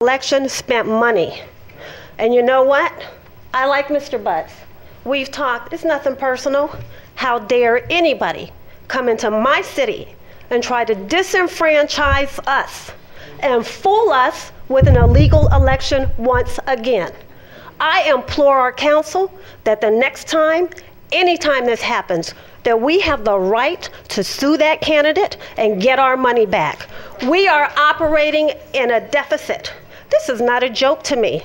election spent money. And you know what? I like Mr. Butts. We've talked, it's nothing personal. How dare anybody come into my city and try to disenfranchise us and fool us with an illegal election once again. I implore our council that the next time, anytime this happens, that we have the right to sue that candidate and get our money back. We are operating in a deficit. This is not a joke to me.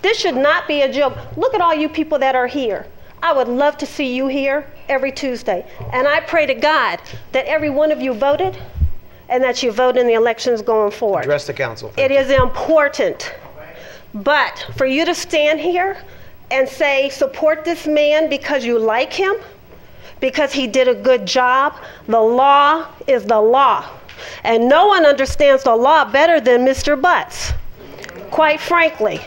This should not be a joke. Look at all you people that are here. I would love to see you here every Tuesday. And I pray to God that every one of you voted and that you vote in the elections going forward. Address the council. It is important. But for you to stand here and say, support this man because you like him, because he did a good job, the law is the law. And no one understands the law better than Mr. Butts. Quite frankly,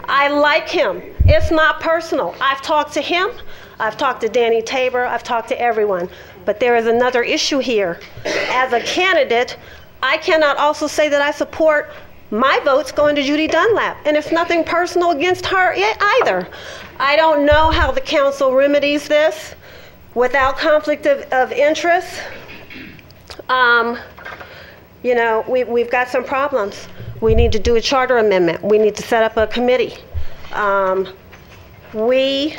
I like him. It's not personal. I've talked to him. I've talked to Danny Tabor. I've talked to everyone. But there is another issue here. As a candidate, I cannot also say that I support my votes going to Judy Dunlap. And it's nothing personal against her either. I don't know how the council remedies this without conflict of interest. You know, we've got some problems. We need to do a charter amendment. We need to set up a committee. We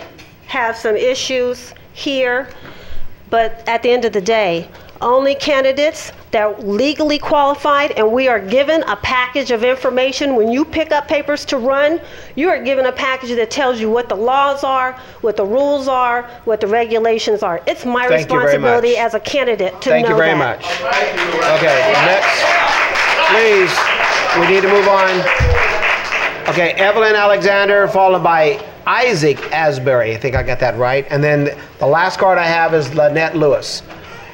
have some issues here, but at the end of the day, only candidates that are legally qualified, and we are given a package of information. When you pick up papers to run, you are given a package that tells you what the laws are, what the rules are, what the regulations are. It's my responsibility as a candidate to know that. Thank you very much. Okay, next, please, we need to move on. Okay, Evelyn Alexander, followed by Isaac Asbury. I think I got that right. And then the last card I have is Lynette Lewis.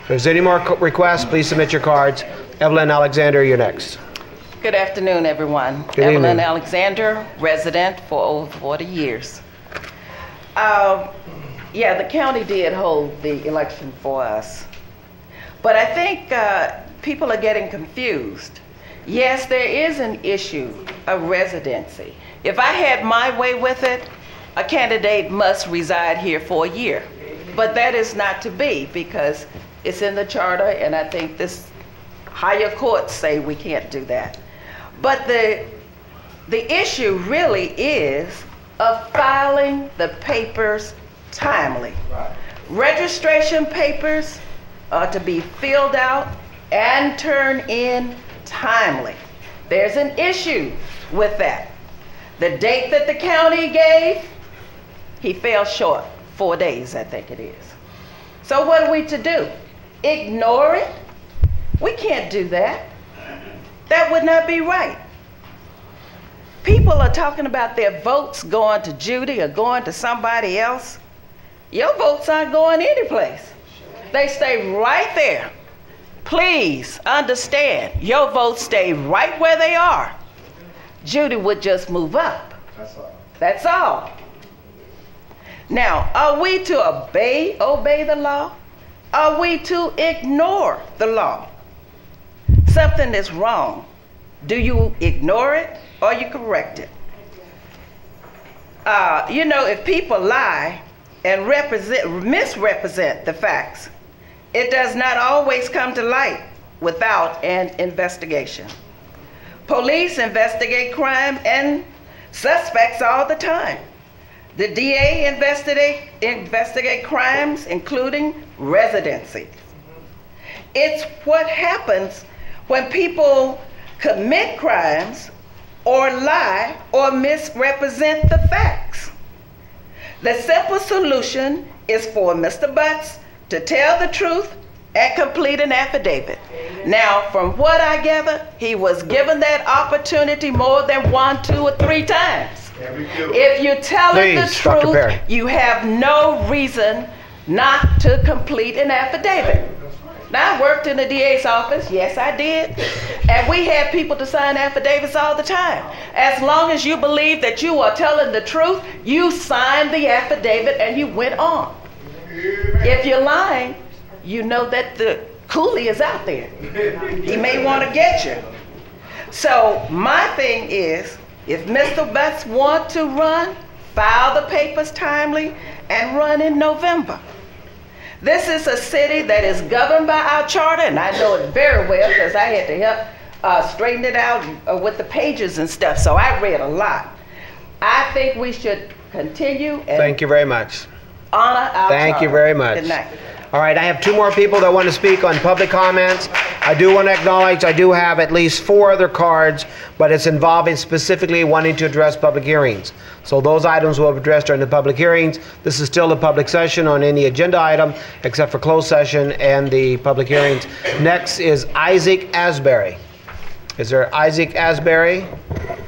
If there's any more requests, please submit your cards. Evelyn Alexander, you're next. Good afternoon, everyone. Evelyn Alexander, resident for over 40 years. Yeah, the county did hold the election for us. But I think people are getting confused. Yes, there is an issue of residency. If I had my way with it, a candidate must reside here for a year. But that is not to be, because it's in the charter, and I think this higher courts say we can't do that. But the issue really is of filing the papers timely. Right. Registration papers are to be filled out and turned in timely. There's an issue with that. The date that the county gave, he fell short. 4 days, I think it is. So what are we to do? Ignore it? We can't do that. That would not be right. People are talking about their votes going to Judy or going to somebody else. Your votes aren't going anyplace. They stay right there. Please understand, your votes stay right where they are. Judy would just move up. That's all. That's all. Now, are we to obey the law? Are we to ignore the law? Something is wrong. Do you ignore it or you correct it? You know, if people lie and misrepresent the facts, it does not always come to light without an investigation. Police investigate crime and suspects all the time. The DA investigate crimes, including residency. It's what happens when people commit crimes or lie or misrepresent the facts. The simple solution is for Mr. Butts to tell the truth and complete an affidavit. Now, from what I gather, he was given that opportunity more than 1, 2, or 3 times. If you tell it the truth, you have no reason not to complete an affidavit. Now, I worked in the DA's office. Yes, I did. And we had people to sign affidavits all the time. As long as you believe that you are telling the truth, you signed the affidavit and you went on. If you're lying, you know that the coolie is out there. He may want to get you. So my thing is, if Mr. Butts want to run, file the papers timely and run in November. This is a city that is governed by our charter, and I know it very well because I had to help straighten it out with the pages and stuff, so I read a lot. I think we should continue and Thank you very much. honor our charter. Thank you very much. Good night. All right, I have 2 more people that want to speak on public comments. I do want to acknowledge I do have at least 4 other cards, but it's involving specifically wanting to address public hearings. So those items will be addressed during the public hearings. This is still a public session on any agenda item except for closed session and the public hearings. Next is Isaac Asbury. Is there Isaac Asbury?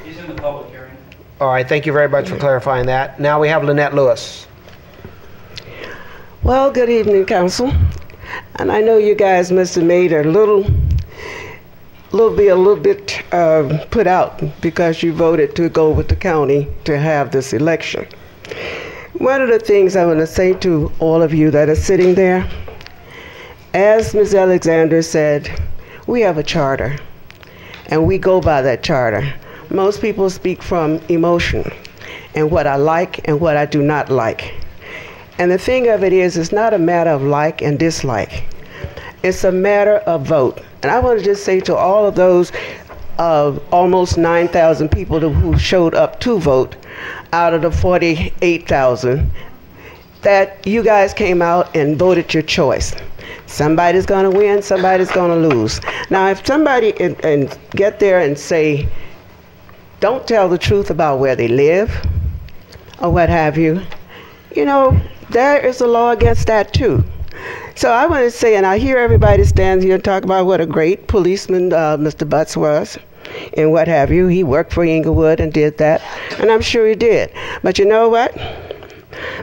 He's in the public hearing. All right, thank you very much for clarifying that. Now we have Lynette Lewis. Well, good evening, Council. And I know you guys must have made a little bit put out because you voted to go with the county to have this election. One of the things I want to say to all of you that are sitting there, as Ms. Alexander said, we have a charter, and we go by that charter. Most people speak from emotion and what I like and what I do not like. And the thing of it is, it's not a matter of like and dislike. It's a matter of vote. And I want to just say to all of those almost 9,000 people who showed up to vote out of the 48,000, that you guys came out and voted your choice. Somebody's going to win, somebody's going to lose. Now, if somebody and get there and say, don't tell the truth about where they live or what have you, you know, there is a law against that too. So I want to say, and I hear everybody stand here and talk about what a great policeman Mr. Butts was and what have you. He worked for Inglewood and did that, and I'm sure he did. But you know what?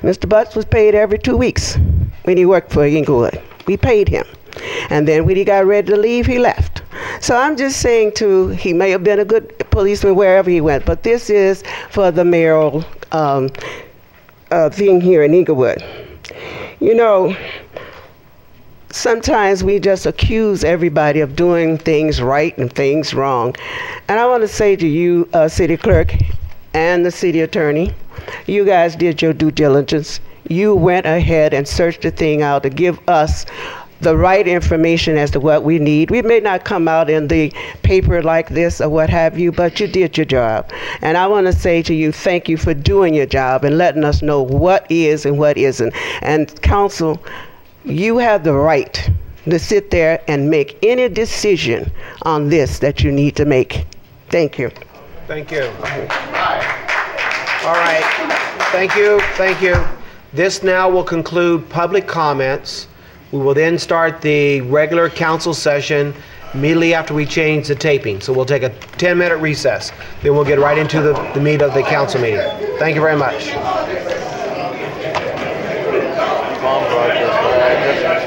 Mr. Butts was paid every 2 weeks when he worked for Inglewood. We paid him. And then when he got ready to leave, he left. So I'm just saying too, he may have been a good policeman wherever he went, but this is for the mayoral thing here in Inglewood. You know, sometimes we just accuse everybody of doing things right and things wrong. And I want to say to you, city clerk and the city attorney, you guys did your due diligence. You went ahead and searched the thing out to give us the right information as to what we need. We may not come out in the paper like this or what have you, but you did your job. And I want to say to you, thank you for doing your job and letting us know what is and what isn't. And council, you have the right to sit there and make any decision on this that you need to make. Thank you. Thank you. All right. Thank you. Thank you. This now will conclude public comments. We will then start the regular council session immediately after we change the taping. So we'll take a 10-minute recess. Then we'll get right into the meat of the council meeting. Thank you very much. Mom brought this, but I just